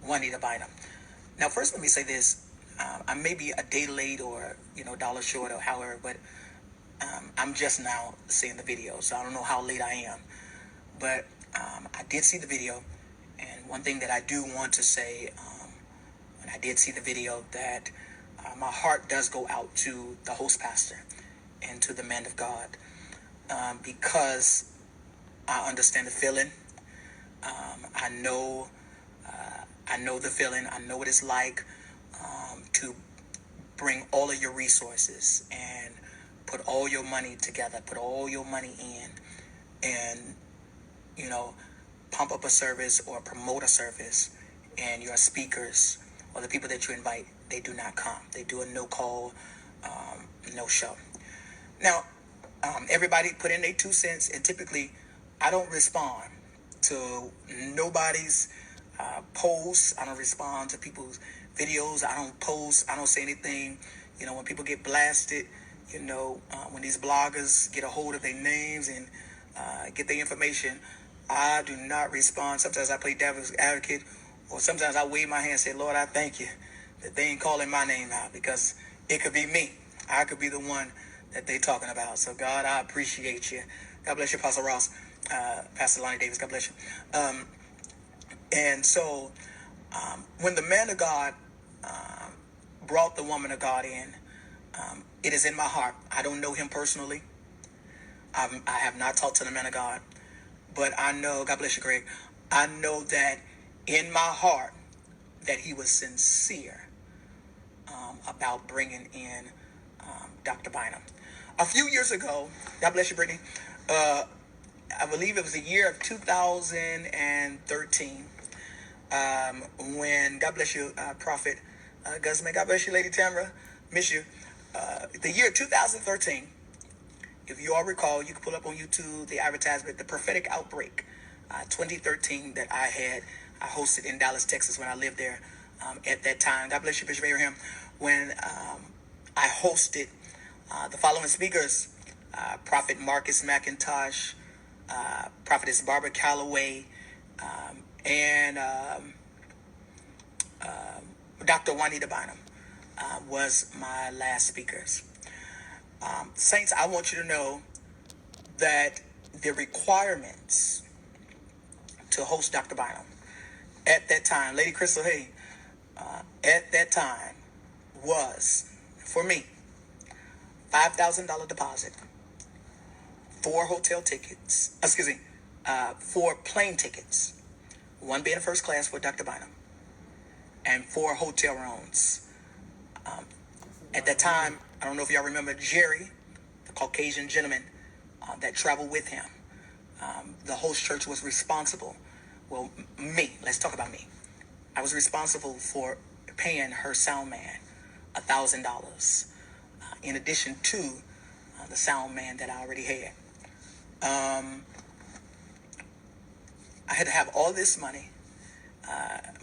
Juanita Bynum. Now, first, let me say this. I may be a day late or, dollar short or however, but I'm just now seeing the video, so I don't know how late I am. But I did see the video, and one thing that I do want to say, when I did see the video, that my heart does go out to the host pastor and to the man of God, because I understand the feeling. I know the feeling. I know what it's like to bring all of your resources and put all your money together, put all your money in, and pump up a service or promote a service, and your speakers or the people that you invite, they do not come. They do a no call, no show. Now, everybody put in their 2 cents, and typically I don't respond to nobody's posts. I don't respond to people's videos. I don't post. I don't say anything. When people get blasted, when these bloggers get a hold of their names and get their information, I do not respond. Sometimes I play devil's advocate, or sometimes I wave my hand and say, Lord, I thank you that they ain't calling my name out, because it could be me. I could be the one that they talking about. So God, I appreciate you. God bless you, Apostle Ross, Pastor Lonnie Davis. God bless you. And so when the man of God brought the woman of God in, it is in my heart. I don't know him personally. I have not talked to the man of God, but I know, God bless you, Greg, I know that in my heart that he was sincere about bringing in Dr. Bynum. A few years ago, God bless you, Brittany, I believe it was the year of 2013, when, God bless you, Prophet Guzman, God bless you, Lady Tamara, miss you. The year 2013, if you all recall, you can pull up on YouTube the advertisement, the prophetic outbreak, 2013, that I hosted in Dallas, Texas, when I lived there at that time. God bless you, Bishop Abraham. When I hosted the following speakers: Prophet Marcus McIntosh, Prophetess Barbara Calloway, and Dr. Juanita Bynum was my last speakers. Saints, I want you to know that the requirements to host Dr. Bynum at that time, Lady Crystal, hey, at that time was, for me, $5,000 deposit, 4 hotel tickets, 4 plane tickets, 1 being first class for Dr. Bynum, and 4 hotel rooms. At that time, I don't know if y'all remember Jerry, the Caucasian gentleman that traveled with him. The host church was responsible. Well, me, let's talk about me. I was responsible for paying her sound man $1,000, in addition to the sound man that I already had. I had to have all this money.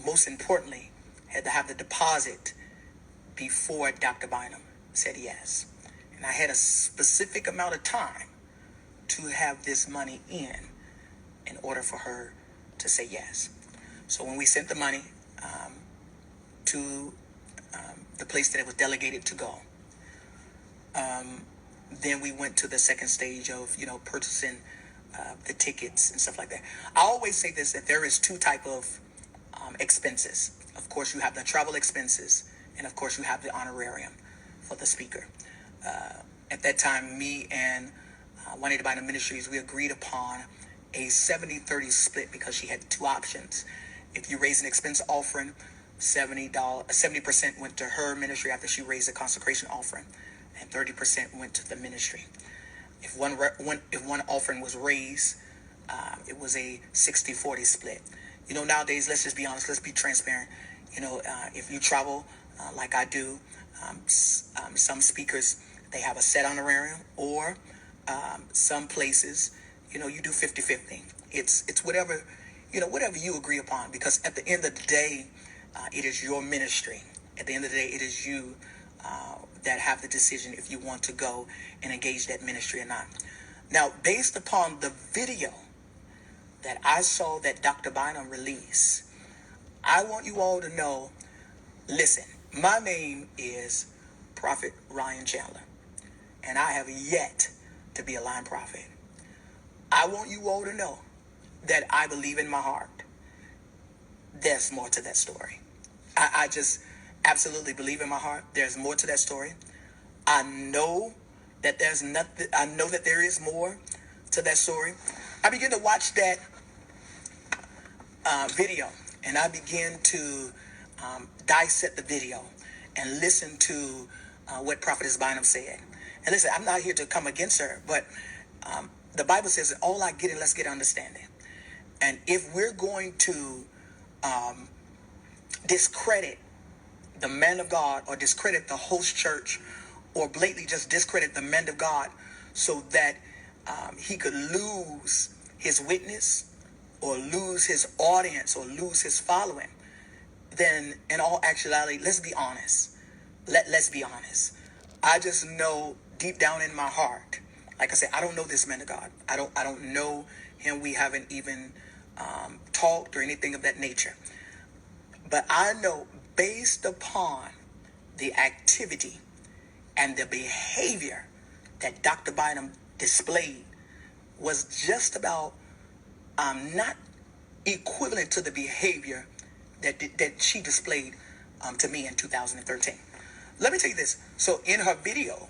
Most importantly, had to have the deposit before Dr. Bynum said yes. And I had a specific amount of time to have this money in order for her to say yes. So when we sent the money to the place that it was delegated to go, then we went to the second stage of, purchasing the tickets and stuff like that. I always say this, that there is 2 type of expenses. Of course, you have the travel expenses, and of course, you have the honorarium for the speaker. At that time, me and Juanita Bynum Ministries, we agreed upon a 70-30 split, because she had 2 options. If you raise an expense offering, $70% went to her ministry after she raised a consecration offering, and 30% went to the ministry. If one offering was raised, it was a 60-40 split. Nowadays, let's just be honest, let's be transparent. If you travel like I do, some speakers, they have a set honorarium, or some places, you do 50-50. It's whatever, whatever you agree upon, because at the end of the day, it is your ministry. At the end of the day, it is you that have the decision if you want to go and engage that ministry or not. Now, based upon the video that I saw that Dr. Bynum released, I want you all to know, listen, my name is Prophet Ryan Chandler, and I have yet to be a lying prophet. I want you all to know that I believe in my heart there's more to that story. I just absolutely believe in my heart there's more to that story. I know that there's nothing, I know that there is more to that story. I began to watch that video, and I began to dissect the video and listen to what Prophetess Bynum said. And listen, I'm not here to come against her, but the Bible says that all I get and let's get understanding. And if we're going to discredit the man of God, or discredit the host church, or blatantly just discredit the man of God so that he could lose his witness, or lose his audience, or lose his following, then in all actuality, let's be honest. Let's be honest. I just know deep down in my heart, like I said, I don't know this man of God. I don't know him. We haven't even talked or anything of that nature. But I know, based upon the activity and the behavior that Dr. Bynum displayed, was just about not equivalent to the behavior that she displayed to me in 2013. Let me tell you this. So in her video,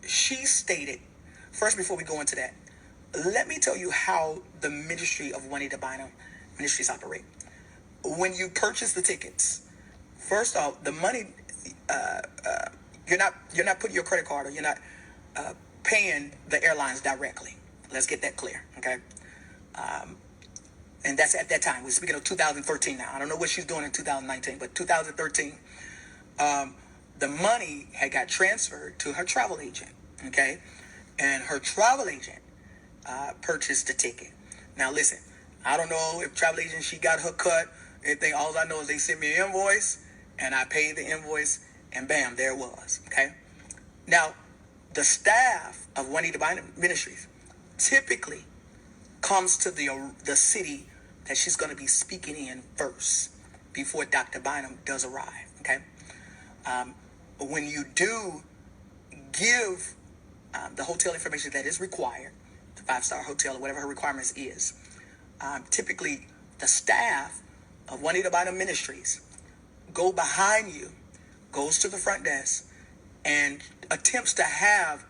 she stated, first, before we go into that, let me tell you how the ministry of Juanita Bynum Ministries operate. When you purchase the tickets, first off, the money, you're not putting your credit card, or you're not paying the airlines directly. Let's get that clear, okay? And that's at that time. We're speaking of 2013 now. I don't know what she's doing in 2019, but 2013, the money had got transferred to her travel agent, okay? And her travel agent purchased the ticket. Now, listen, I don't know if travel agent, she got her cut, anything. All I know is they sent me an invoice, and I paid the invoice, and bam, there it was, okay? Now, the staff of Juanita Bynum Ministries typically comes to the city that she's going to be speaking in first before Dr. Bynum does arrive, okay? When you do give the hotel information that is required, the 5-star hotel or whatever her requirements is, typically the staff of Juanita Bynum Ministries go behind you, goes to the front desk, and attempts to have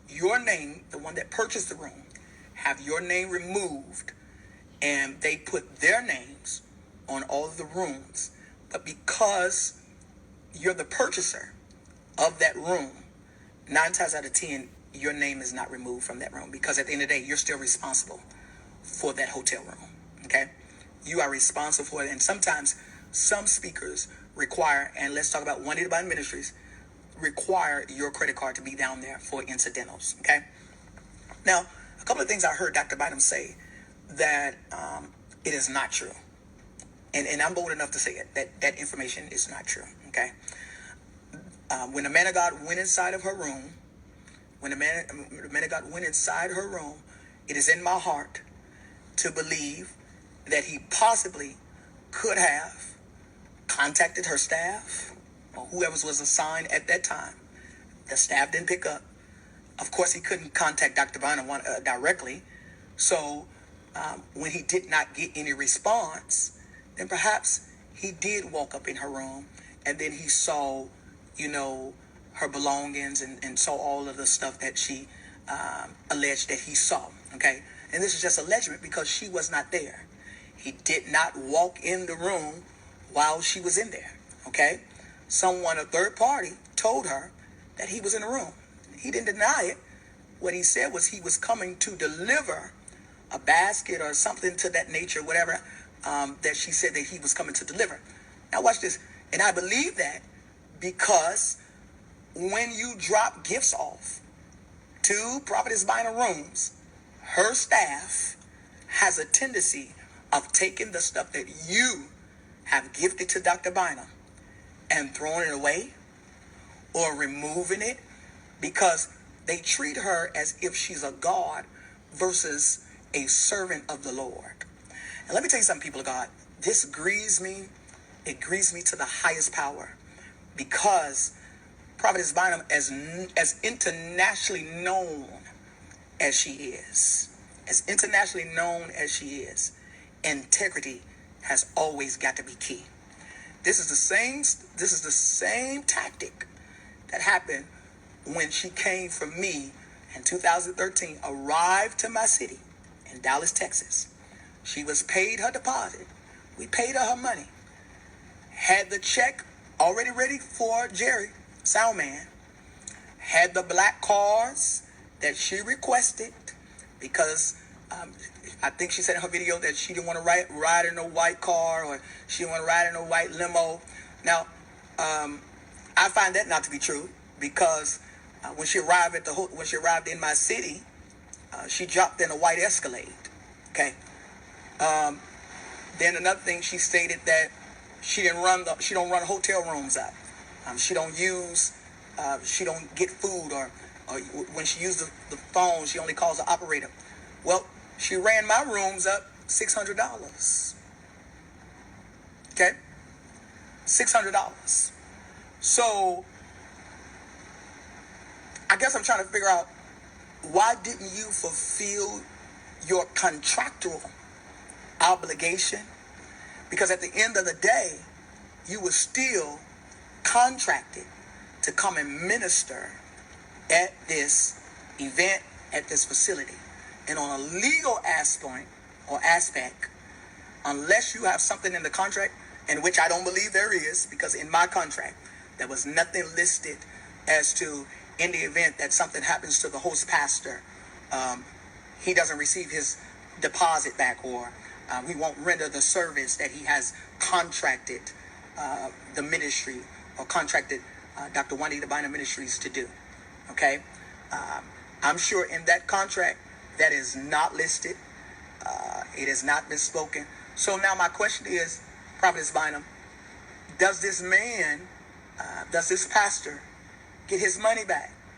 your name, the one that purchased the room, have your name removed, and they put their names on all of the rooms. But because you're the purchaser of that room, 9 times out of 10, your name is not removed from that room, because at the end of the day, you're still responsible for that hotel room, okay? You are responsible for it, and sometimes some speakers require, and let's talk about Juanita Bynum Ministries, require your credit card to be down there for incidentals, okay? Now, a couple of things I heard Dr. Bynum say that it is not true. And I'm bold enough to say it, that information is not true, okay? When the man of God went inside of her room, when the man of God went inside her room, it is in my heart to believe that he possibly could have contacted her staff or whoever was assigned at that time. The staff didn't pick up. Of course, he couldn't contact Dr. Bynum directly. So when he did not get any response, then perhaps he did walk up in her room, and then he saw, her belongings and saw all of the stuff that she alleged that he saw, okay? And this is just allegement because she was not there. He did not walk in the room while she was in there, okay? Someone, a third party, told her that he was in the room. He didn't deny it. What he said was he was coming to deliver a basket or something to that nature, whatever, that she said that he was coming to deliver. Now watch this. And I believe that because when you drop gifts off to Prophetess Bynum rooms, her staff has a tendency of taking the stuff that you have gifted to Dr. Bynum and throwing it away or removing it, because they treat her as if she's a god versus a servant of the Lord. And let me tell you something, people of God, this grieves me. It grieves me to the highest power, because Prophetess Bynum, as internationally known as she is, integrity has always got to be key. This is the same tactic that happened when she came from me in 2013, arrived to my city in Dallas, Texas. She was paid her deposit. We paid her money. Had the check already ready for Jerry, Soundman. Had the black cars that she requested, because I think she said in her video that she didn't want to ride in a white car, or she didn't want to ride in a white limo. Now, I find that not to be true, because when she arrived in my city, she dropped in a white Escalade. Okay. Then another thing, she stated that she don't run hotel rooms up. She don't get food, or when she used the phone, she only calls the operator. Well, she ran my rooms up $600. Okay? $600. So, I guess I'm trying to figure out, why didn't you fulfill your contractual obligation? Because at the end of the day, you were still contracted to come and minister at this event, at this facility. And on a legal aspect, unless you have something in the contract, in which I don't believe there is, because in my contract, there was nothing listed as to, in the event that something happens to the host pastor, he doesn't receive his deposit back, or we won't render the service that he has contracted the ministry, or contracted Dr. Juanita Bynum Ministries to do. Okay? I'm sure in that contract that is not listed. It has not been spoken. So now my question is, Prophetess Bynum, does this pastor get his money back?